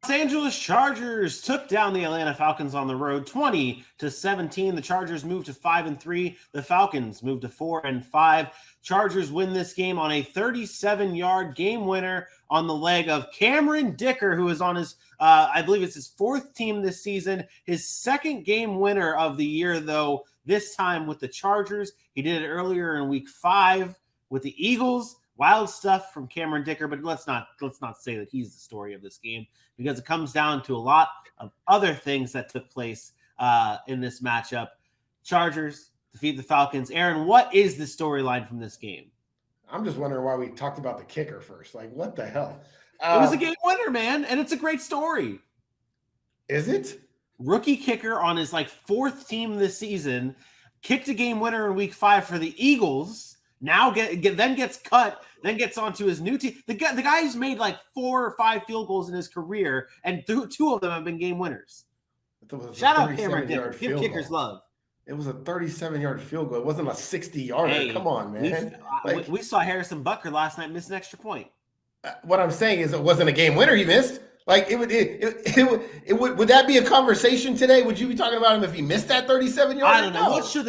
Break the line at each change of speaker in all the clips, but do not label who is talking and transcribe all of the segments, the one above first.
Los Angeles Chargers took down the Atlanta Falcons on the road 20-17. The Chargers moved to 5-3. The Falcons moved to 4-5. Chargers win this game on a 37-yard game winner on the leg of Cameron Dicker, who is on his, I believe it's his fourth team this season. His second game winner of the year, though, this time with the Chargers. He did it earlier in week 5 with the Eagles. Wild stuff from Cameron Dicker, but let's not say that he's the story of this game, because it comes down to a lot of other things that took place in this matchup. Chargers defeat the Falcons. Aaron, what is the storyline from this game?
I'm just wondering why we talked about the kicker first. Like, what the hell?
It was a game winner, man, and it's a great story.
Is it?
Rookie kicker on his fourth team this season, kicked a game winner in week 5 for the Eagles. Now then gets cut, then gets onto his new team. The guy who's made 4 or 5 field goals in his career, and 2 of them have been game winners. Shout out Cameron Dicker. Give kickers love.
It was a 37-yard field goal. It wasn't a 60-yarder. Hey, come on, man.
We saw Harrison Butker last night miss an extra point.
What I'm saying is it wasn't a game winner he missed. Would that be a conversation today? Would you be talking about him if he missed that 37-yard?
I don't know. What should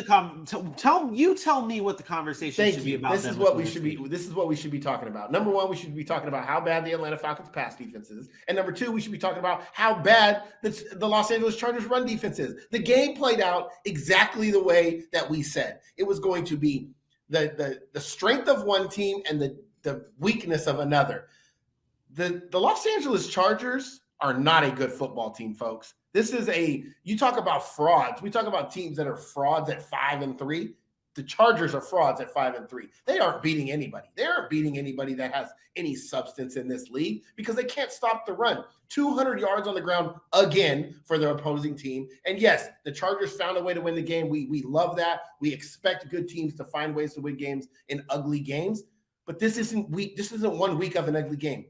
tell me what the conversation should be about?
This is what we should be talking about. Number one, we should be talking about how bad the Atlanta Falcons pass defense is, and number two, we should be talking about how bad the Los Angeles Chargers run defense is. The game played out exactly the way that we said it was going to be. The strength of one team and the weakness of another. The Los Angeles Chargers are not a good football team, folks. You talk about frauds. We talk about teams that are frauds at 5-3. The Chargers are frauds at 5-3. They aren't beating anybody. They aren't beating anybody that has any substance in this league because they can't stop the run. 200 yards on the ground again for their opposing team. And yes, the Chargers found a way to win the game. We love that. We expect good teams to find ways to win games in ugly games. But this isn't 1 week of an ugly game.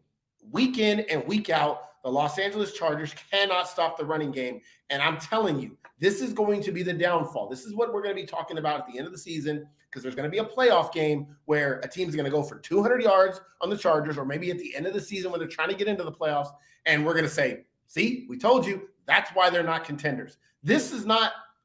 Week in and week out, the Los Angeles Chargers cannot stop the running game. And I'm telling you, this is going to be the downfall. This is what we're going to be talking about at the end of the season, because there's going to be a playoff game where a team's going to go for 200 yards on the Chargers, or maybe at the end of the season when they're trying to get into the playoffs. And we're going to say, see, we told you, that's why they're not contenders. They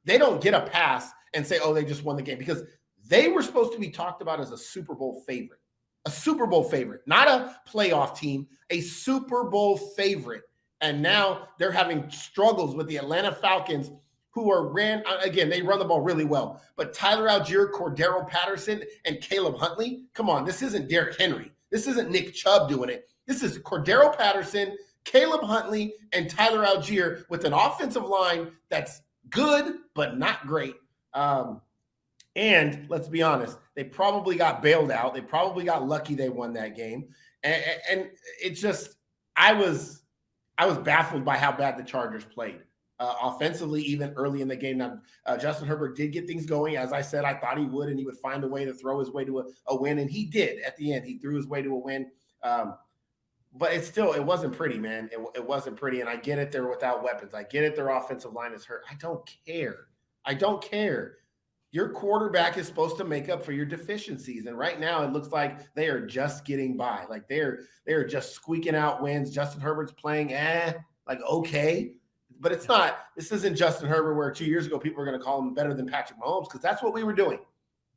don't get a pass and say, oh, they just won the game, because they were supposed to be talked about as a Super Bowl favorite. A Super Bowl favorite, not a playoff team, a Super Bowl favorite. And now they're having struggles with the Atlanta Falcons, who they run the ball really well. But Tyler Algier, Cordero Patterson, and Caleb Huntley, come on, this isn't Derrick Henry. This isn't Nick Chubb doing it. This is Cordero Patterson, Caleb Huntley, and Tyler Algier with an offensive line that's good, but not great. And let's be honest, they probably got bailed out. They probably got lucky they won that game. And it's just, I was baffled by how bad the Chargers played offensively, even early in the game. Now, Justin Herbert did get things going. As I said, I thought he would, and he would find a way to throw his way to a win. And he did at the end. He threw his way to a win. But it wasn't pretty, man. It wasn't pretty. And I get it. They're without weapons. I get it. Their offensive line is hurt. I don't care. Your quarterback is supposed to make up for your deficiencies. And right now it looks like they are just getting by. Like they're just squeaking out wins. Justin Herbert's playing okay. But it's not. This isn't Justin Herbert where 2 years ago people were going to call him better than Patrick Mahomes, because that's what we were doing.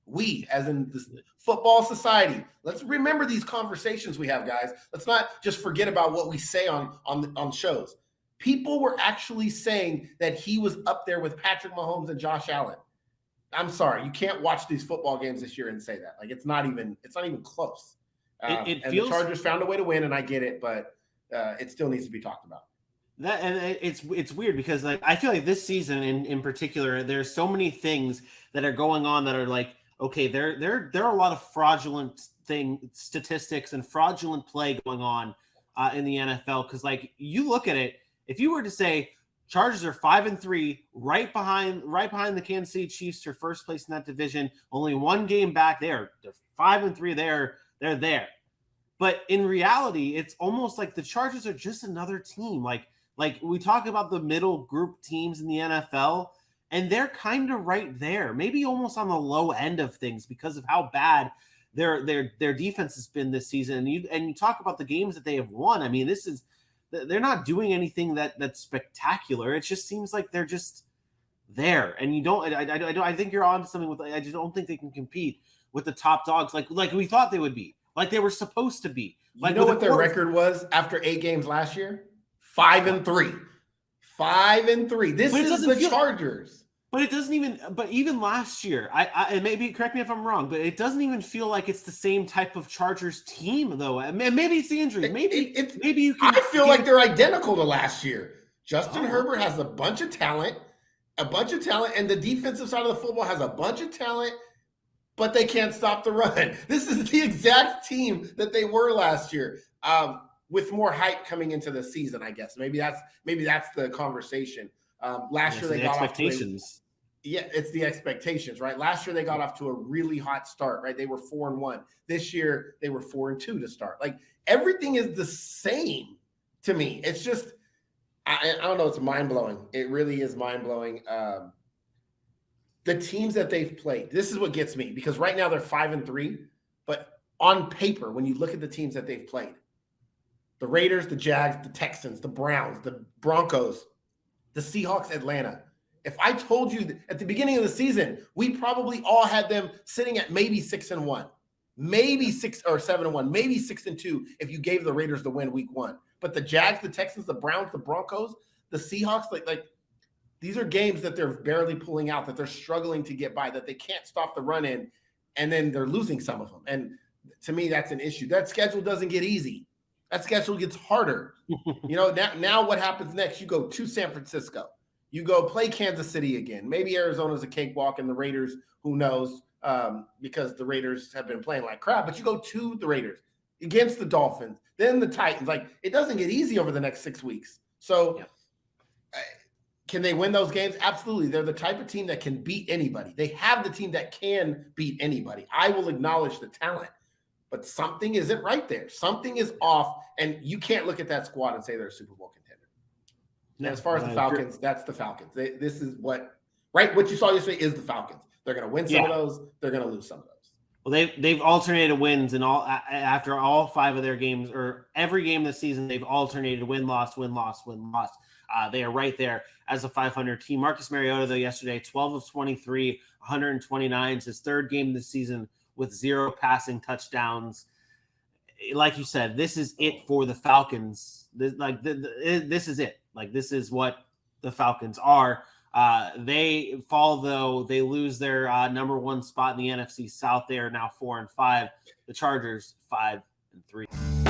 We, as in this football society, let's remember these conversations we have, guys. Let's not just forget about what we say on shows. People were actually saying that he was up there with Patrick Mahomes and Josh Allen. I'm sorry, you can't watch these football games this year and say that. It's not even close. And the Chargers found a way to win, and I get it, but it still needs to be talked about.
It's weird because I feel like this season in particular, there's so many things that are going on that are okay, there are a lot of fraudulent statistics and fraudulent play going on in the NFL, because you look at it, if you were to say Chargers are 5-3, right behind the Kansas City Chiefs for first place in that division. Only one game back. They're 5-3. They're there. But in reality, it's almost like the Chargers are just another team. Like we talk about the middle group teams in the NFL, and they're kind of right there, maybe almost on the low end of things because of how bad their defense has been this season. And you talk about the games that they have won. I mean, this is they're not doing anything that's spectacular. It just seems like they're just there, and you don't. I think you're on to something with. I just don't think they can compete with the top dogs like we thought they would be, like they were supposed to be. Like,
you know what their record was after 8 games last year? 5-3. 5-3. This is the Chargers.
But it doesn't even. But even last year, I maybe correct me if I'm wrong, but it doesn't even feel like it's the same type of Chargers team, though. Maybe it's the injuries. Maybe you can.
I feel like they're identical to last year. Justin Herbert has a bunch of talent, and the defensive side of the football has a bunch of talent, but they can't stop the run. This is the exact team that they were last year, with more hype coming into the season. I guess maybe that's the conversation. Last year they got expectations. It's the expectations, right? Last year they got off to a really hot start, right? They were 4-1. This year they were 4-2 to start. Like, everything is the same to me. It's just, I don't know. It's mind blowing. It really is mind blowing. The teams that they've played. This is what gets me, because right now they're 5-3, but on paper, when you look at the teams that they've played, the Raiders, the Jags, the Texans, the Browns, the Broncos, the Seahawks, Atlanta. If I told you at the beginning of the season, we probably all had them sitting at maybe 6-1, maybe 6 or 7-1, maybe 6-2 if you gave the Raiders the win week 1. But the Jags, the Texans, the Browns, the Broncos, the Seahawks, like these are games that they're barely pulling out, that they're struggling to get by, that they can't stop the run in, and then they're losing some of them. And to me, that's an issue. That schedule doesn't get easy. That schedule gets harder. Now what happens next? You go to San Francisco. You go play Kansas City again. Maybe Arizona's a cakewalk, and the Raiders, who knows, because the Raiders have been playing like crap. But you go to the Raiders, against the Dolphins, then the Titans. Like, it doesn't get easy over the next 6 weeks. So can they win those games? Absolutely. They're the type of team that can beat anybody. They have the team that can beat anybody. I will acknowledge the talent. But something isn't right there. Something is off, and you can't look at that squad and say they're a Super Bowl contender. And as far as the Falcons, that's the Falcons. This is what you saw yesterday is the Falcons. They're going to win some of those. They're going to lose some of those.
Well, they've alternated wins in all after all 5 of their games, or every game this season. They've alternated win-loss, win-loss, win-loss. They are right there as a 500 team. Marcus Mariota, though, yesterday, 12 of 23, 129. It's his 3rd game this season with 0 passing touchdowns. Like you said, this is it for the Falcons. This is it. Like, this is what the Falcons are. They fall, though. They lose their number 1 spot in the NFC South. They are now 4-5. The Chargers 5-3.